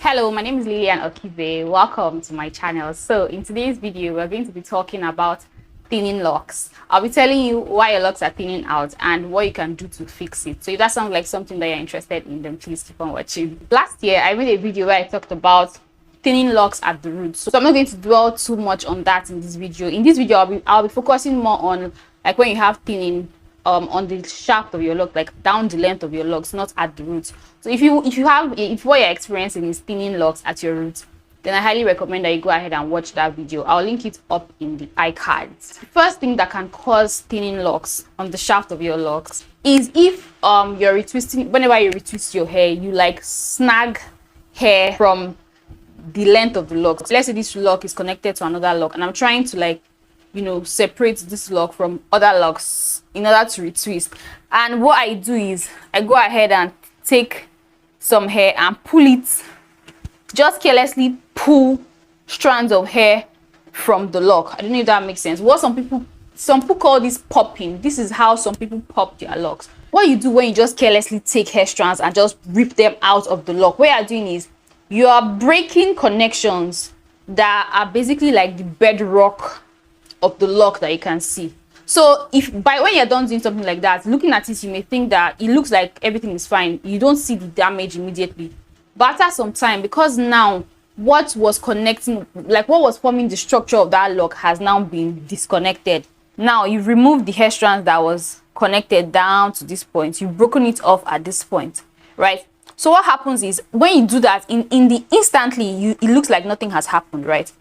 Hello, my name is Lilian Okibe. Welcome to my channel. So in today's video, we're going to be talking about thinning locks. I'll be telling you why your locks are thinning out and what you can do to fix it. So if that sounds like something that you're interested in, then please keep on watching. Last year, I made a video where I talked about thinning locks at the roots. So I'm not going to dwell too much on that in this video. In this video, I'll be focusing more on like when you have thinning on the shaft of your lock, like down the length of your locks, not at the roots. So if what you're experiencing is thinning locks at your roots, then I highly recommend that you go ahead and watch that video. I'll link it up in the iCards. First thing that can cause thinning locks on the shaft of your locks is if you're retwisting. Whenever you retwist your hair, you like snag hair from the length of the lock. So let's say this lock is connected to another lock, and I'm trying to separate this lock from other locks in order to retwist. And what I do is I go ahead and take some hair and pull it, just carelessly pull strands of hair from the lock. I don't know if that makes sense. What some people call this popping. This is how some people pop their locks. What you do when you just carelessly take hair strands and just rip them out of the lock, what you're doing is you are breaking connections that are basically like the bedrock of the lock that you can see. So when you're done doing something like that, looking at it, you may think that it looks like everything is fine. You don't see the damage immediately, but after some time, because now what was connecting, like what was forming the structure of that lock, has now been disconnected. Now you've removed the hair strands that was connected down to this point. You've broken it off at this point, right? So what happens is when you do that, in the instantly, it looks like nothing has happened, right?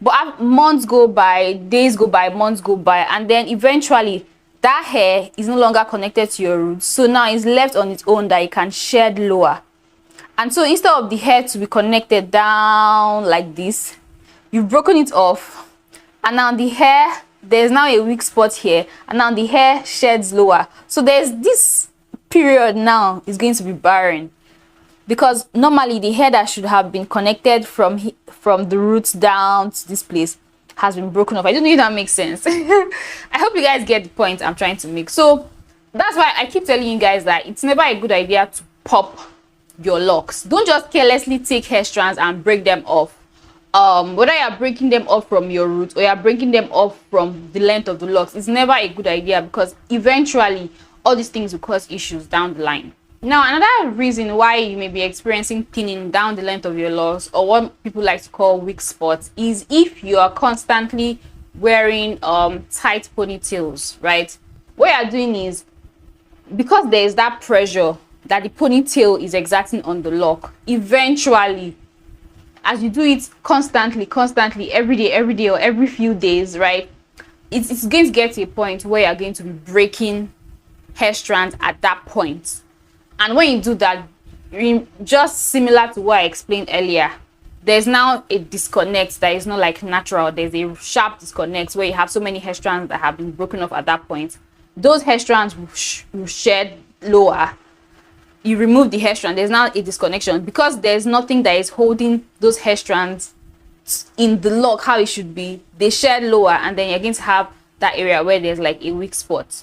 But months go by, days go by, months go by, and then eventually that hair is no longer connected to your roots. So now it's left on its own that it can shed lower. And so instead of the hair to be connected down like this, you've broken it off. And now the hair, there's now a weak spot here. And now the hair sheds lower. So there's this period now is going to be barren. Because normally the hair that should have been connected from the roots down to this place has been broken off. I don't know if that makes sense. I hope you guys get the point I'm trying to make. So that's why I keep telling you guys that it's never a good idea to pop your locks. Don't just carelessly take hair strands and break them off. Whether you're breaking them off from your roots or you're breaking them off from the length of the locks, it's never a good idea, because eventually all these things will cause issues down the line. Now, another reason why you may be experiencing thinning down the length of your locks, or what people like to call weak spots, is if you are constantly wearing tight ponytails, right? What you're doing is, because there is that pressure that the ponytail is exerting on the lock, eventually, as you do it constantly, every day or every few days, right, it's going to get to a point where you're going to be breaking hair strands at that point. And when you do that, just similar to what I explained earlier, there's now a disconnect that is not like natural. There's a sharp disconnect where you have so many hair strands that have been broken off at that point. Those hair strands will shed lower. You remove the hair strand, there's now a disconnection, because there's nothing that is holding those hair strands in the lock how it should be. They shed lower, and then you're going to have that area where there's like a weak spot,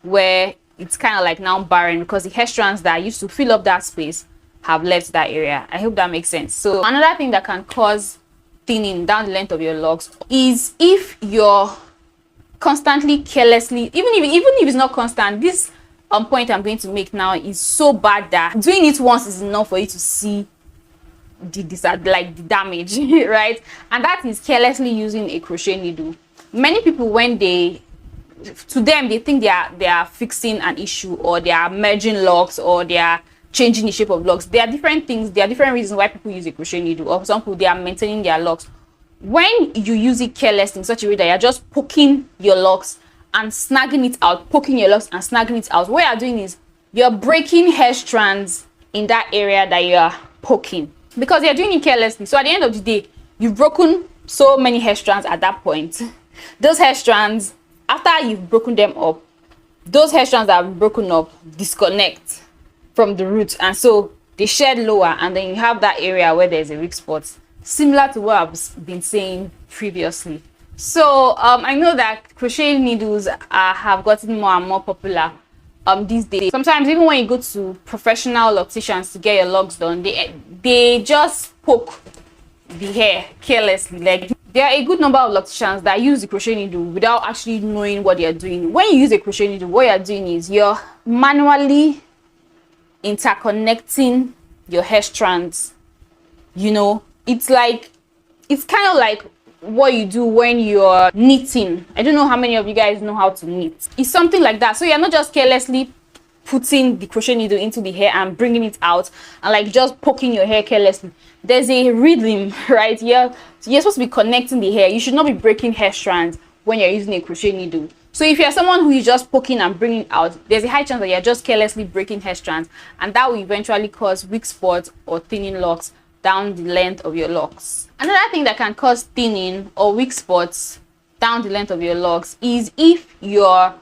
where it's kind of like now barren, because the hair strands that used to fill up that space have left that area. I hope that makes sense. So another thing that can cause thinning down the length of your locks is if you're constantly carelessly, even if it's not constant, this point I'm going to make now is so bad that doing it once is enough for you to see the damage, right? And that is carelessly using a crochet needle. Many people, to them, they think they are fixing an issue, or they are merging locks, or they are changing the shape of locks. There are different things. There are different reasons why people use a crochet needle. Or for example, they are maintaining their locks. When you use it carelessly in such a way that you're just poking your locks and snagging it out, poking your locks and snagging it out, what you're doing is you're breaking hair strands in that area that you're poking, because you're doing it carelessly. So at the end of the day, you've broken so many hair strands at that point. Those hair strands, after you've broken them up, those hair strands that have broken up disconnect from the roots, and so they shed lower, and then you have that area where there's a weak spot, similar to what I've been saying previously. So I know that crochet needles have gotten more and more popular, these days. Sometimes even when you go to professional locticians to get your locks done, they just poke the hair carelessly. Like, there are a good number of locticians that use the crochet needle without actually knowing what they are doing. When you use a crochet needle, what you're doing is you're manually interconnecting your hair strands. You know, it's kind of like what you do when you're knitting. I don't know how many of you guys know how to knit. It's something like that. So you're not just carelessly putting the crochet needle into the hair and bringing it out and like just poking your hair carelessly. There's a rhythm, right? You're supposed to be connecting the hair. You should not be breaking hair strands when you're using a crochet needle. So if you're someone who is just poking and bringing it out, there's a high chance that you're just carelessly breaking hair strands, and that will eventually cause weak spots or thinning locks down the length of your locks. Another thing that can cause thinning or weak spots down the length of your locks is if you're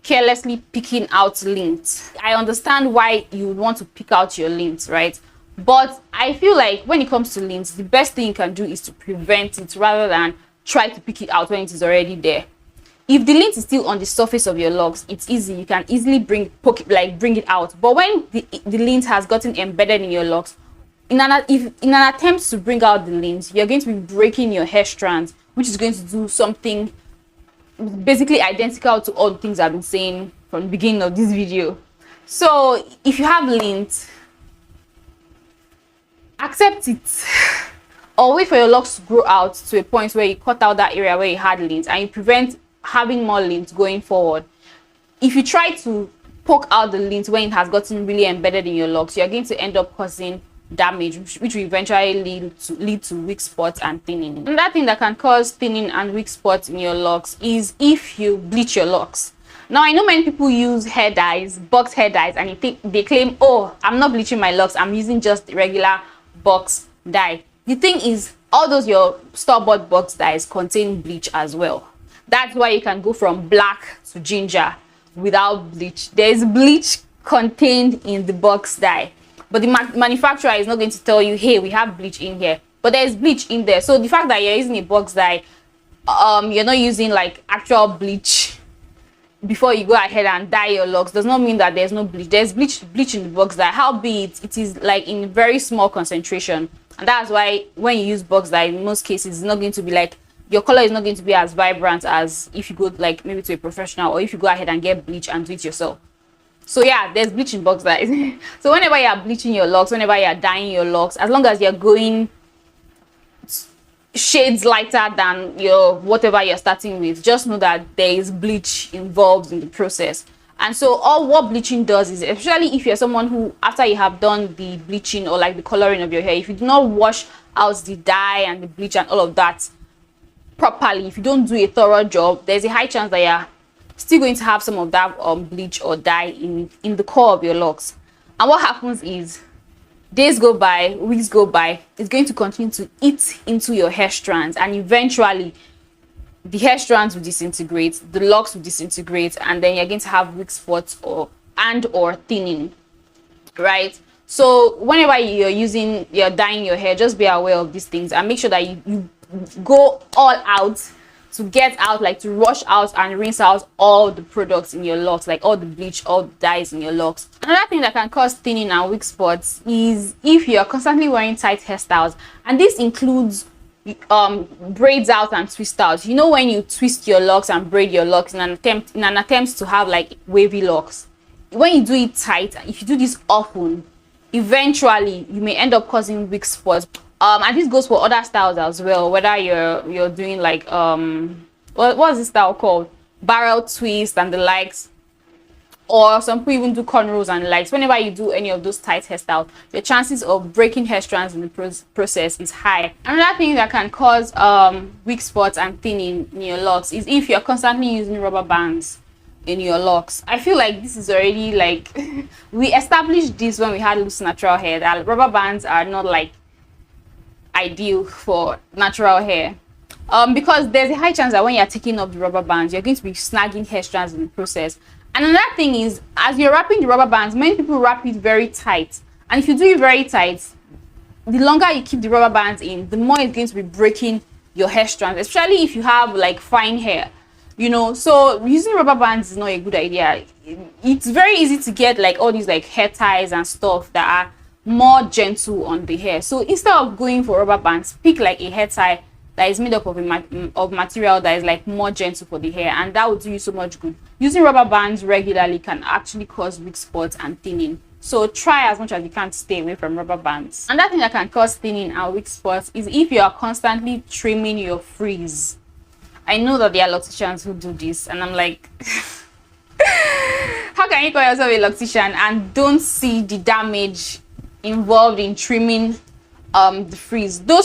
carelessly picking out lint. I understand why you would want to pick out your lint, right? But I feel like when it comes to lint, the best thing you can do is to prevent it rather than try to pick it out when it is already there. If the lint is still on the surface of your locks, it's easy. You can easily bring it out. But when the lint has gotten embedded in your locks, in an attempt to bring out the lint, you're going to be breaking your hair strands, which is going to do something basically identical to all the things I've been saying from the beginning of this video. So if you have lint, accept it, or wait for your locks to grow out to a point where you cut out that area where you had lint and you prevent having more lint going forward. If you try to poke out the lint when it has gotten really embedded in your locks, you're going to end up causing damage, which will eventually lead to weak spots and thinning. Another thing that can cause thinning and weak spots in your locks is if you bleach your locks. Now, I know many people use hair dyes, box hair dyes, and they claim, oh, I'm not bleaching my locks, I'm using just regular box dye. The thing is, all those your store-bought box dyes contain bleach as well. That's why you can go from black to ginger without bleach. There's bleach contained in the box dye, but the manufacturer is not going to tell you, hey, we have bleach in here, but there's bleach in there. So the fact that you're using a box dye, you're not using like actual bleach before you go ahead and dye your locks, does not mean that there's no bleach. There's bleach in the box dye. Howbeit, it is like in very small concentration, and that's why when you use box dye, in most cases, it's not going to be like, your color is not going to be as vibrant as if you go like maybe to a professional, or if you go ahead and get bleach and do it yourself. So yeah, there's bleach in box dyes. So whenever you're bleaching your locks, whenever you're dyeing your locks, as long as you're going shades lighter than your whatever you're starting with, just know that there is bleach involved in the process. And so all what bleaching does is, especially if you're someone who, after you have done the bleaching or like the coloring of your hair, if you do not wash out the dye and the bleach and all of that properly, if you don't do a thorough job, there's a high chance that you're still going to have some of that bleach or dye in the core of your locks. And what happens is, days go by, weeks go by, it's going to continue to eat into your hair strands, and eventually the hair strands will disintegrate, the locks will disintegrate, and then you're going to have weak spots or thinning, right? So whenever you're dyeing your hair, just be aware of these things and make sure that you go all out to get out, like to rush out and rinse out all the products in your locks, like all the bleach, all the dyes in your locks. Another thing that can cause thinning and weak spots is if you're constantly wearing tight hairstyles, and this includes braids out and twist out. You know, when you twist your locks and braid your locks in an attempt to have like wavy locks, when you do it tight, if you do this often, eventually you may end up causing weak spots. And this goes for other styles as well, whether you're doing like what's this style called, barrel twist and the likes, or some people even do cornrows and the likes. Whenever you do any of those tight hairstyles, your chances of breaking hair strands in the process is high. Another thing that can cause weak spots and thinning in your locks is if you're constantly using rubber bands in your locks. I feel like this is already like we established this when we had loose natural hair, that rubber bands are not like ideal for natural hair, because there's a high chance that when you're taking off the rubber bands, you're going to be snagging hair strands in the process. And another thing is, as you're wrapping the rubber bands, many people wrap it very tight, and if you do it very tight, the longer you keep the rubber bands in, the more it's going to be breaking your hair strands, especially if you have like fine hair. you know. So using rubber bands is not a good idea. It's very easy to get like all these like hair ties and stuff that are more gentle on the hair. So instead of going for rubber bands, pick like a hair tie that is made up of of material that is like more gentle for the hair, and that will do you so much good. Using rubber bands regularly can actually cause weak spots and thinning. So try as much as you can to stay away from rubber bands. Another thing that can cause thinning and weak spots is if you are constantly trimming your frizz. I know that there are locticians who do this, and I'm like, how can you call yourself a loctician and don't see the damage involved in trimming the frizz? The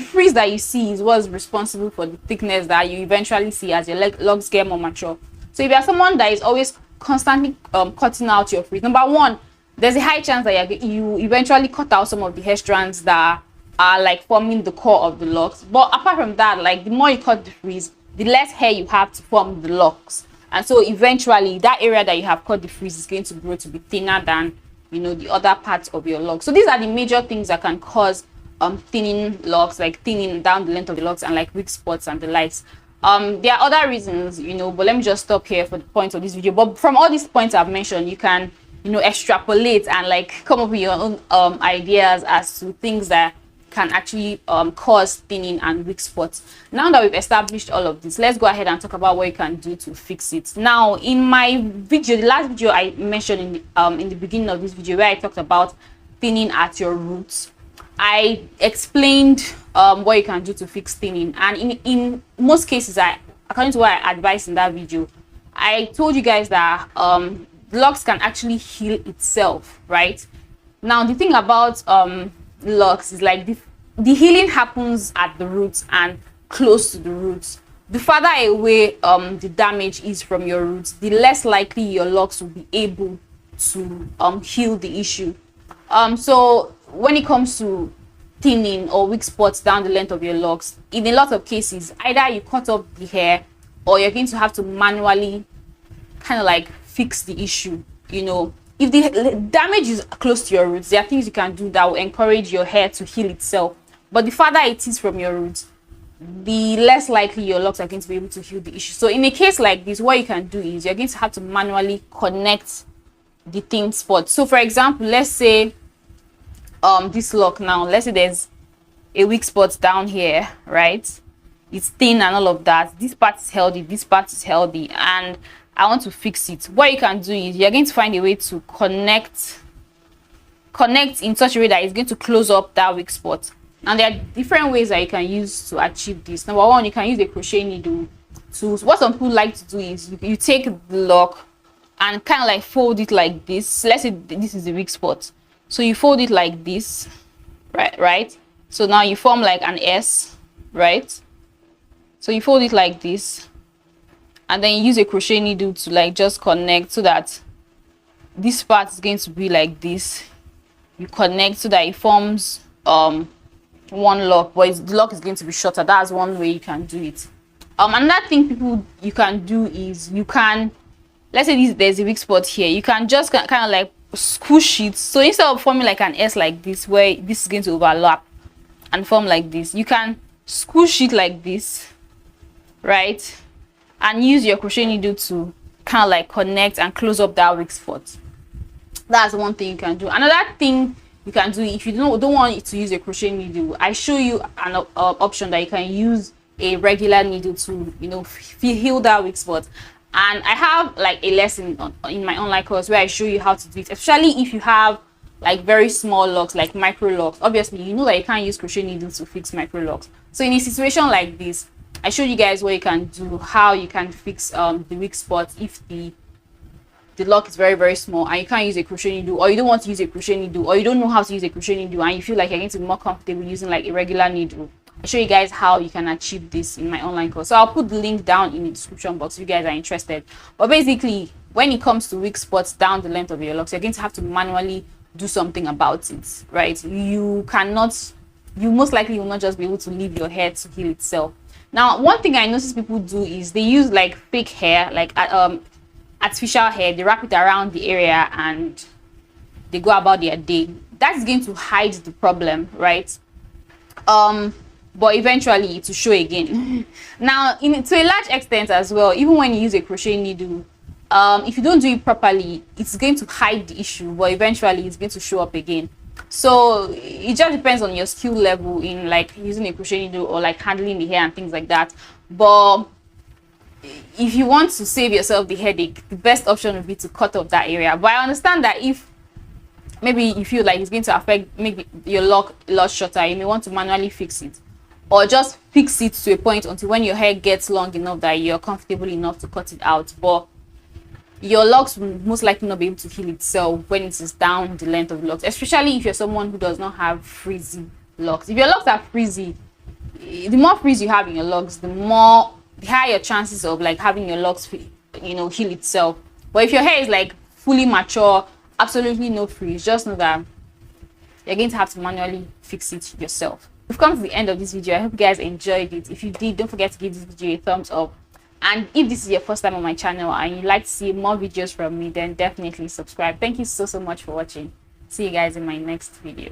frizz that you see is what's responsible for the thickness that you eventually see as your locks get more mature. So if you are someone that is always constantly cutting out your frizz, number one, there's a high chance that you eventually cut out some of the hair strands that are like forming the core of the locks. But apart from that, like the more you cut the frizz, the less hair you have to form the locks, and so eventually that area that you have cut the frizz is going to grow to be thinner than, you know, the other parts of your locks. So these are the major things that can cause thinning locks, like thinning down the length of the locks, and like weak spots and the likes. There are other reasons, you know, but let me just stop here for the point of this video. But from all these points I've mentioned, you can, you know, extrapolate and like come up with your own ideas as to things that can actually cause thinning and weak spots. Now that we've established all of this, let's go ahead and talk about what you can do to fix it. Now, in my video, the last video I mentioned in the beginning of this video, where I talked about thinning at your roots, I explained what you can do to fix thinning, and in most cases, according to what I advised in that video, I told you guys that locks can actually heal itself, right? Now, the thing about locks is like the healing happens at the roots and close to the roots. The farther away the damage is from your roots, the less likely your locks will be able to heal the issue. So when it comes to thinning or weak spots down the length of your locks, in a lot of cases, either you cut off the hair or you're going to have to manually kind of like fix the issue. You know, if the damage is close to your roots, there are things you can do that will encourage your hair to heal itself. But the farther it is from your roots, the less likely your locks are going to be able to heal the issue. So in a case like this, what you can do is you're going to have to manually connect the thin spots. So for example, let's say this lock now, let's say there's a weak spot down here, right? It's thin and all of that. This part is healthy, this part is healthy, and I want to fix it. What you can do is you're going to find a way to connect in such a way that it's going to close up that weak spot. And there are different ways that you can use to achieve this. Number one, you can use a crochet needle. So what some people like to do is you take the lock and kind of like fold it like this. Let's say this is the weak spot, so you fold it like this, right? So now you form like an S, right? So you fold it like this, and then you use a crochet needle to like just connect so that this part is going to be like this. You connect so that it forms one lock, but the lock is going to be shorter. That's one way you can do it. Another thing you can do is you can, let's say there's a weak spot here, you can just kind of like squish it. So instead of forming like an S like this, where this is going to overlap and form like this, you can squish it like this, right? And use your crochet needle to kind of like connect and close up that weak spot. That's one thing you can do. Another thing you can do, if you don't want to use a crochet needle, I show you an option that you can use a regular needle to, you know, heal that weak spot. And I have like a lesson in my online course where I show you how to do it, especially if you have like very small locks, like micro locks. Obviously, you know that you can't use crochet needles to fix micro locks. So in a situation like this, I showed you guys what you can do, how you can fix the weak spots if the lock is very, very small and you can't use a crochet needle, or you don't want to use a crochet needle, or you don't know how to use a crochet needle and you feel like you're going to be more comfortable using like a regular needle. I show you guys how you can achieve this in my online course. So I'll put the link down in the description box if you guys are interested. But basically, when it comes to weak spots down the length of your locks, you're going to have to manually do something about it, right? You most likely will not just be able to leave your hair to heal itself. Now, one thing I notice people do is they use like fake hair, like artificial hair. They wrap it around the area and they go about their day. That's going to hide the problem, right? but eventually it will show again. Now, to a large extent as well, even when you use a crochet needle, if you don't do it properly, it's going to hide the issue, but eventually it's going to show up again. So it just depends on your skill level in like using a crochet needle or like handling the hair and things like that. But if you want to save yourself the headache, the best option would be to cut off that area. But I understand that if maybe you feel like it's going to affect maybe your lock a lot shorter, you may want to manually fix it, or just fix it to a point until when your hair gets long enough that you're comfortable enough to cut it out. But your locks will most likely not be able to heal itself when it is down the length of the locks, especially if you're someone who does not have frizzy locks. If your locks are frizzy, the more frizz you have in your locks, the higher chances of like having your locks, you know, heal itself. But if your hair is like fully mature, absolutely no frizz, just know that you're going to have to manually fix it yourself. We've come to the end of this video. I hope you guys enjoyed it. If you did, don't forget to give this video a thumbs up. And if this is your first time on my channel and you'd like to see more videos from me, then definitely subscribe. Thank you so much for watching. See you guys in my next video.